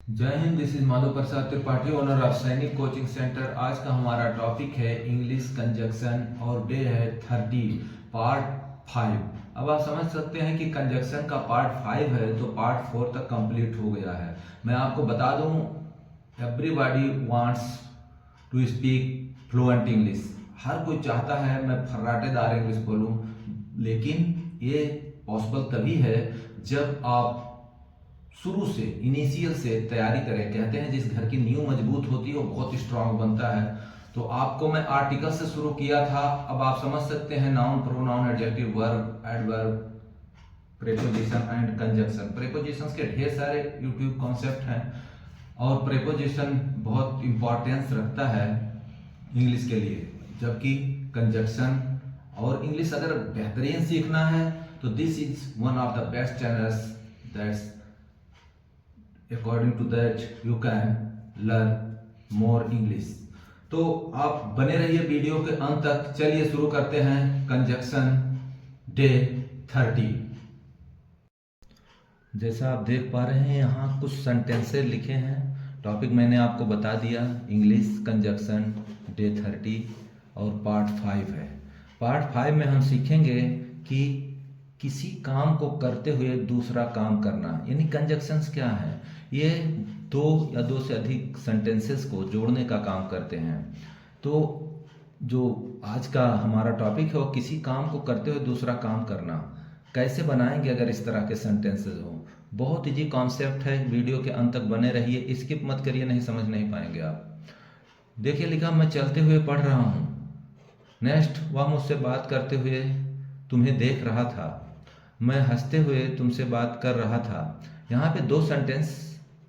जय Hind. This is Madhav Prasad Tripathi, owner of सैनिक coaching centre. आज का हमारा टॉपिक है इंग्लिश कंजक्शन और डे है 30 पार्ट 5। अब आप समझ सकते हैं कि कंजक्शन का पार्ट 5 है तो पार्ट 4 तक कंप्लीट हो गया है। मैं आपको बता दूं, everybody wants to speak fluent English. हर कोई चाहता है मैं फर्राटेदार इंग्लिश बोलूं, लेकिन ये पॉसिबल तभी है जब आप शुरू से इनिशियल से तैयारी करें। कहते हैं जिस घर की नींव मजबूत होती है वो बहुत स्ट्रांग बनता है। तो आपको मैं आर्टिकल से शुरू किया था। अब आप समझ सकते हैं noun, pronoun, adjective, verb, adverb, preposition and conjunction. Prepositions के ढेर सारे यूट्यूब कॉन्सेप्ट हैं और प्रीपोजिशन बहुत इंपॉर्टेंस रखता है इंग्लिश के लिए, जबकि कंजक्शन और इंग्लिश अगर बेहतरीन सीखना है तो this is one of the best channels that's according to that you can learn more English। तो आप बने रहिए वीडियो के अंत तक। चलिए शुरू करते हैं कंजक्शन डे 30। जैसा आप देख पा रहे हैं यहाँ कुछ सेंटेंसेस लिखे हैं। टॉपिक मैंने आपको बता दिया, इंग्लिश कंजक्शन डे 30 और पार्ट 5 है। पार्ट 5 में हम सीखेंगे कि किसी काम को करते हुए दूसरा काम करना, यानी कंजक्शंस क्या है। ये दो या दो से अधिक सेंटेंसेस को जोड़ने का काम करते हैं। तो जो आज का हमारा टॉपिक है वो किसी काम को करते हुए दूसरा काम करना। कैसे बनाएंगे अगर इस तरह के सेंटेंसेस हो। बहुत इजी कॉन्सेप्ट है, वीडियो के अंत तक बने रहिए, स्किप मत करिए, नहीं समझ नहीं पाएंगे आप। देखिए लिखा, मैं चलते हुए पढ़ रहा हूँ। नेक्स्ट, वह मुझसे बात करते हुए तुम्हें देख रहा था। मैं हंसते हुए तुमसे बात कर रहा था। यहाँ पे दो सेंटेंस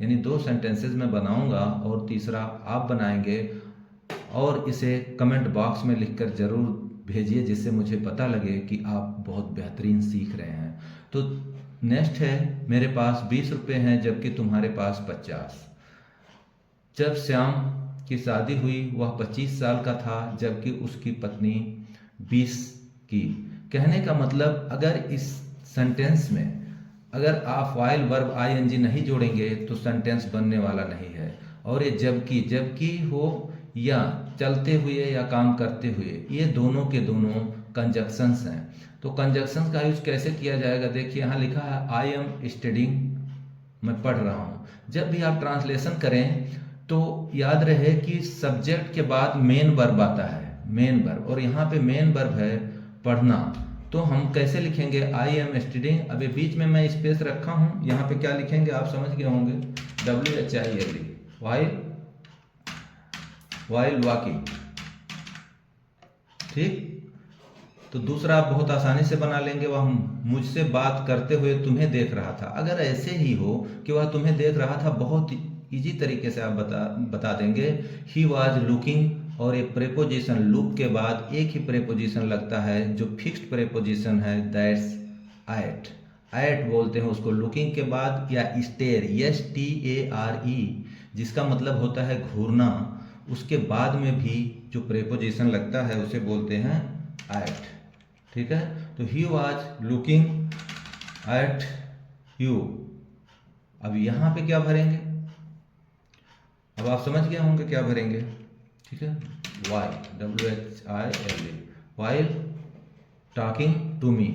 यानी दो सेंटेंसेस मैं बनाऊंगा और तीसरा आप बनाएंगे और इसे कमेंट बॉक्स में लिखकर जरूर भेजिए, जिससे मुझे पता लगे कि आप बहुत बेहतरीन सीख रहे हैं। तो नेक्स्ट है, मेरे पास 20 रुपये हैं जबकि तुम्हारे पास 50। जब श्याम की शादी हुई वह 25 साल का था जबकि उसकी पत्नी 20 की। कहने का मतलब, अगर इस सेंटेंस में अगर आप वाइल वर्ब आईएनजी नहीं जोड़ेंगे तो सेंटेंस बनने वाला नहीं है। और ये जबकि जबकि हो या चलते हुए या काम करते हुए, ये दोनों के दोनों कंजक्शंस हैं। तो कंजक्शंस का यूज कैसे किया जाएगा, देखिए यहाँ लिखा है आई एम स्टडिंग, मैं पढ़ रहा हूँ। जब भी आप ट्रांसलेशन करें तो याद रहे कि सब्जेक्ट के बाद मेन वर्ब आता है, मेन वर्ब, और यहाँ पे मेन वर्ब है पढ़ना। तो हम कैसे लिखेंगे, आई एम स्टडिंग। अभी बीच में मैं स्पेस रखा हूं, यहाँ पे क्या लिखेंगे आप समझ गए होंगे, WHILE, वाइल वॉकिंग। ठीक, तो दूसरा आप बहुत आसानी से बना लेंगे, वह मुझसे बात करते हुए तुम्हें देख रहा था। अगर ऐसे ही हो कि वह तुम्हें देख रहा था, बहुत इजी तरीके से आप बता देंगे ही वॉज लुकिंग, और एक प्रेपोजिशन लुक के बाद एक ही प्रेपोजिशन लगता है जो फिक्स्ड प्रेपोजिशन है, दैट्स एट। एट बोलते हैं उसको लुकिंग के बाद, या स्टेयर, STARE, जिसका मतलब होता है घूरना। उसके बाद में भी जो प्रेपोजिशन लगता है उसे बोलते हैं एट। ठीक है, तो he was looking at you. अब यहाँ पे क्या भरेंगे, अब आप समझ गए होंगे क्या भरेंगे। ठीक है, WHILE, while talking to me.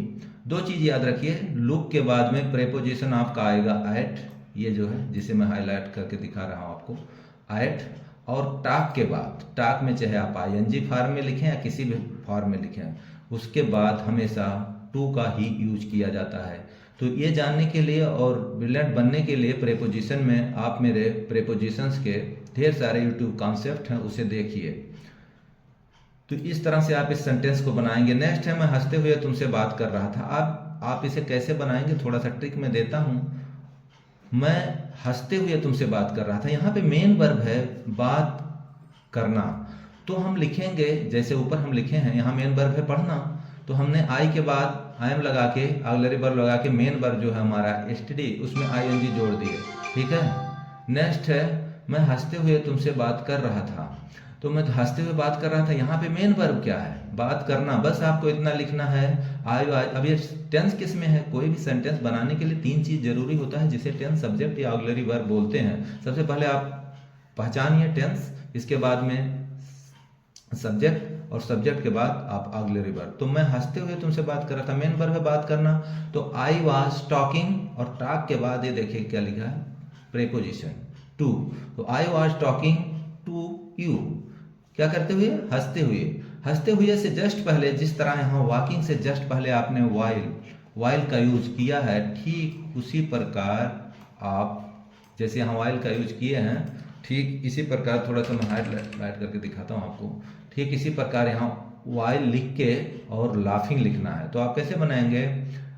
दो चीज याद रखिए, लुक के बाद में प्रेपोजिशन आपका आएगा एट, ये जो है जिसे मैं हाईलाइट करके दिखा रहा हूं आपको, एट। और टॉक के बाद, टॉक में चाहे आप ING फॉर्म में लिखें या किसी भी फॉर्म में लिखें, उसके बाद हमेशा टू का ही यूज किया जाता है। तो ये जानने के लिए और ब्रिलियंट बनने के लिए प्रेपोजिशन में आप मेरे प्रेपोजिशंस के ढेर सारे यूट्यूब कॉन्सेप्ट हैं, उसे देखिए। तो इस तरह से आप इस सेंटेंस को बनाएंगे। नेक्स्ट है, मैं हंसते हुए तुमसे बात कर रहा था। आप इसे कैसे बनाएंगे, थोड़ा सा ट्रिक मैं देता हूं। मैं हंसते हुए तुमसे बात कर रहा था, यहाँ पे मेन वर्ब है बात करना। तो हम लिखेंगे जैसे ऊपर हम लिखे हैं, यहाँ मेन वर्ब है पढ़ना, तो हमने आई के बाद आई एम लगा के, ऑक्सिलरी वर्ब लगा के, मेन वर्ब जो है हमारा STD, उसमें ING जोड़ दिए। ठीक है, नेक्स्ट है, मैं हंसते हुए तुमसे बात कर रहा था। तो मैं तो हंसते हुए बात कर रहा था। यहाँ पे मेन वर्ब क्या है? बात करना। बस आपको इतना लिखना है। अब ये टेंस किस में है? कोई भी सेंटेंस बनाने के लिए 3 चीज जरूरी होता है, जिसे टेंस, सब्जेक्ट या ऑक्सिलरी वर्ब बोलते हैं। सबसे पहले आप पहचानिए टेंस, इसके बाद में सब्जेक्ट, और सब्जेक्ट के बाद आप ऑक्सिलरी वर्ब। तो मैं हंसते हुए तुमसे बात कर रहा था, मेन वर्ब है बात करना। तो आई वाज टॉकिंग, और टॉक के बाद ये देखिए क्या लिखा है, प्रेपोजिशन टू। तो I was talking to you, क्या करते हुए? हंसते हुए। हंसते हुए से जस्ट पहले, जिस तरह यहाँ वॉकिंग से जस्ट पहले आपने वाइल का यूज किया है, ठीक उसी प्रकार आप, जैसे यहाँ वाइल का यूज किए हैं, ठीक इसी प्रकार, थोड़ा सा मैं हाइलाइट करके दिखाता हूँ आपको। ठीक इसी प्रकार यहाँ वाइल लिख के और लाफिंग लिखना है। तो आप कैसे बनाएंगे?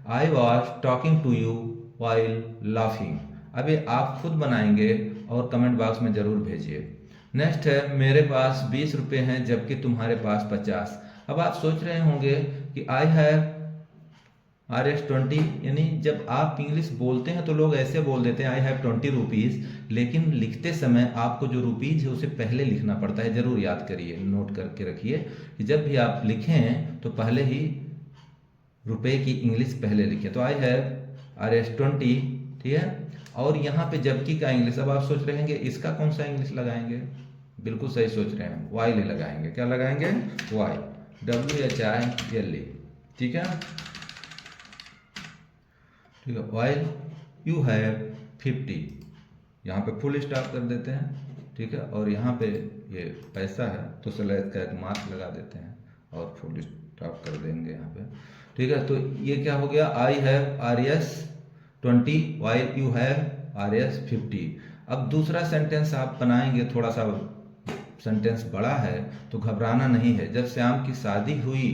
I was talking to you while laughing. अभी आप खुद बनाएंगे और कमेंट बॉक्स में जरूर भेजिए। नेक्स्ट है, मेरे पास 20 रुपये हैं जबकि तुम्हारे पास 50। अब आप सोच रहे होंगे कि आई हैव RS20, यानी जब आप इंग्लिश बोलते हैं तो लोग ऐसे बोल देते हैं आई हैव 20 रुपीज़, लेकिन लिखते समय आपको जो रुपीज़ है उसे पहले लिखना पड़ता है। जरूर याद करिए, नोट करके रखिए कि जब भी आप लिखें तो पहले ही रुपए की इंग्लिश पहले लिखें। तो आई हैव RS20, ठीक है। और यहाँ पे जबकि का इंग्लिश, अब आप सोच रहे होंगे इसका कौन सा इंग्लिश लगाएंगे? बिल्कुल सही सोच रहे हैं, वाइल ही लगाएंगे। क्या लगाएंगे? वाई, WHILE, ठीक है। ठीक है, वाइल यू हैव 50, यहाँ पे फुल स्टॉप कर देते हैं, ठीक है। और यहाँ पे ये पैसा है तो स्लैश का एक मार्क लगा देते हैं और फुल स्टॉप कर देंगे यहाँ पे, ठीक है। तो ये क्या हो गया? I have RS20 while you have RS50। अब दूसरा सेंटेंस आप बनाएंगे, थोड़ा सा सेंटेंस बड़ा है तो घबराना नहीं है। जब श्याम की शादी हुई,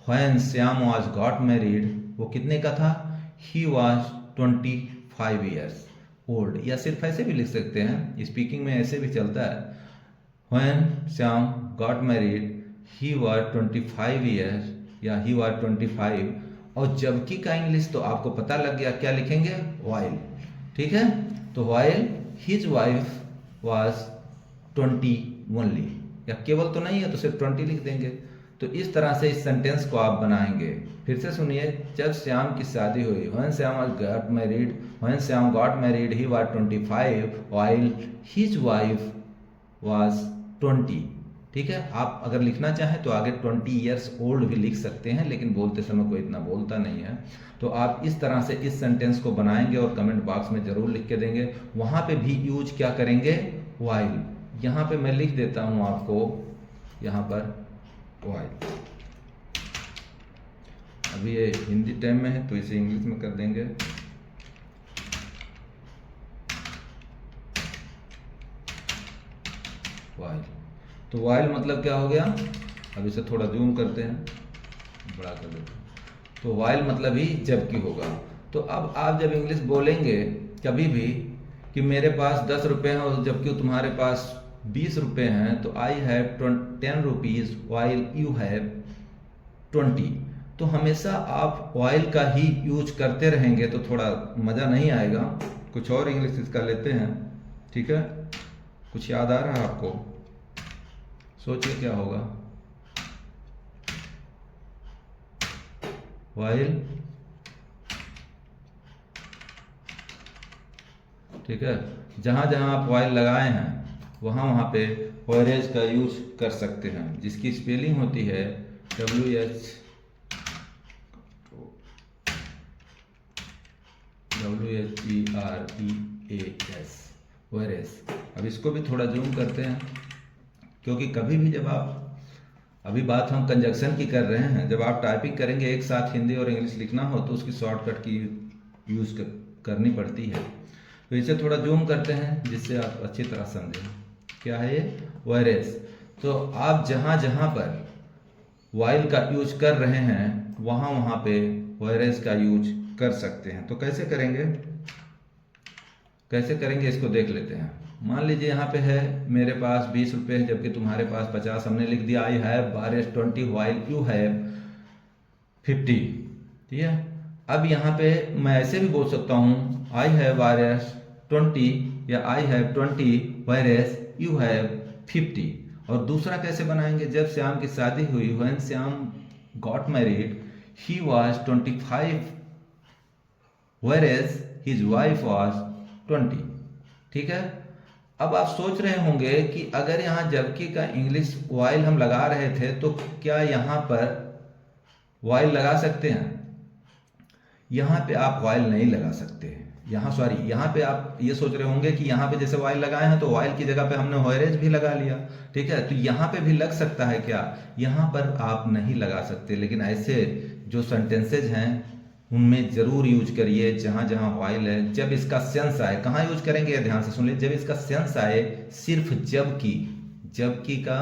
when Shyam was got married, वो कितने का था? ही वॉज 25 ईयर्स ओल्ड, या सिर्फ ऐसे भी लिख सकते हैं, स्पीकिंग में ऐसे भी चलता है। When Shyam got married he was 25 years, या ही वॉज 25। और जबकि का इंग्लिश तो आपको पता लग गया, क्या लिखेंगे? वाइल, ठीक है। तो while his wife was 20 only, या केवल तो नहीं है तो सिर्फ 20 लिख देंगे। तो इस तरह से इस सेंटेंस को आप बनाएंगे। फिर से सुनिए, जब श्याम की शादी हुई, when Shyam got married, when Shyam got married he was 25 while his wife was 20, ठीक है। आप अगर लिखना चाहें तो आगे 20 ईयर्स ओल्ड भी लिख सकते हैं, लेकिन बोलते समय कोई इतना बोलता नहीं है। तो आप इस तरह से इस सेंटेंस को बनाएंगे और कमेंट बॉक्स में जरूर लिख के देंगे। वहां पे भी यूज क्या करेंगे? वाइल। यहाँ पे मैं लिख देता हूं आपको, यहाँ पर वाइल। अभी ये हिंदी टाइम में है तो इसे इंग्लिश में कर देंगे। वाइल। तो वाइल मतलब क्या हो गया? अब इसे थोड़ा जूम करते हैं, बड़ा कर देते हैं। तो वाइल मतलब ही जबकि होगा। तो अब आप जब इंग्लिश बोलेंगे कभी भी कि मेरे पास 10 रुपये हैं और जबकि तुम्हारे पास 20 रुपये हैं, तो I have 10 rupees while you have 20। तो हमेशा आप वाइल का ही यूज करते रहेंगे तो थोड़ा मज़ा नहीं आएगा। कुछ और इंग्लिश इसका लेते हैं, ठीक है। कुछ याद आ रहा है आपको? सोचिए क्या होगा। वाइल, ठीक है। जहां जहां आप वाइल लगाए हैं वहां वहां पे व्हेरेज का यूज कर सकते हैं, जिसकी स्पेलिंग होती है WHEREAS, व्हेरेज। अब इसको भी थोड़ा जूम करते हैं, क्योंकि कभी भी जब आप, अभी बात हम कंजक्शन की कर रहे हैं, जब आप टाइपिंग करेंगे एक साथ हिंदी और इंग्लिश लिखना हो तो उसकी शॉर्टकट की यूज करनी पड़ती है। तो इसे थोड़ा जूम करते हैं जिससे आप अच्छी तरह समझें क्या है ये व्हेरेज। तो आप जहां जहां पर वाइल का यूज कर रहे हैं वहां वहां पे व्हेरेज का यूज कर सकते हैं। तो कैसे करेंगे, कैसे करेंगे इसको देख लेते हैं। मान लीजिए यहाँ पे है मेरे पास 20 रुपये है जबकि तुम्हारे पास 50, हमने लिख दिया I have RS20 while you have 50, ठीक है। अब यहाँ पे मैं ऐसे भी बोल सकता हूँ आई हैव RS20 या आई हैव 20 व्हेरेज यू हैव 50, और दूसरा कैसे बनाएंगे, जब श्याम की शादी हुई, when Shyam got married he was 25 whereas his wife was 20। ठीक है। अब आप सोच रहे होंगे कि अगर यहाँ जबकि का इंग्लिश वाइल हम लगा रहे थे तो क्या यहाँ पर वाइल लगा सकते हैं? यहाँ पे आप वाइल नहीं लगा सकते। यहाँ पे आप ये सोच रहे होंगे कि यहाँ पे जैसे वाइल लगाए हैं तो वाइल की जगह पे हमने व्हेरेज भी लगा लिया। ठीक है, तो यहाँ पे भी लग सकता है क्या? यहाँ पर आप नहीं लगा सकते, लेकिन ऐसे जो सेंटेंसेज हैं उनमें जरूर यूज करिए जहां जहां वाइल है। जब इसका सेंस आए, कहाँ यूज करेंगे ध्यान से सुन लीजिए, जब इसका सेंस आए, सिर्फ जबकि का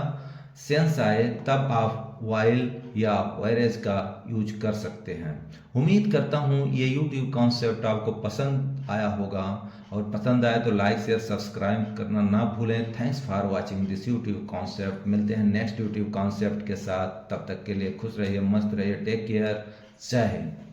सेंस आए तब आप वाइल या व्हेरेज का यूज कर सकते हैं। उम्मीद करता हूँ ये यूट्यूब कॉन्सेप्ट आपको पसंद आया होगा, और पसंद आए तो लाइक शेयर सब्सक्राइब करना ना भूलें। Thanks for watching this YouTube concept. मिलते हैं नेक्स्ट यूट्यूब कॉन्सेप्ट के साथ, तब तक के लिए खुश रहिए, मस्त रहिए, टेक केयर, जय हिंद।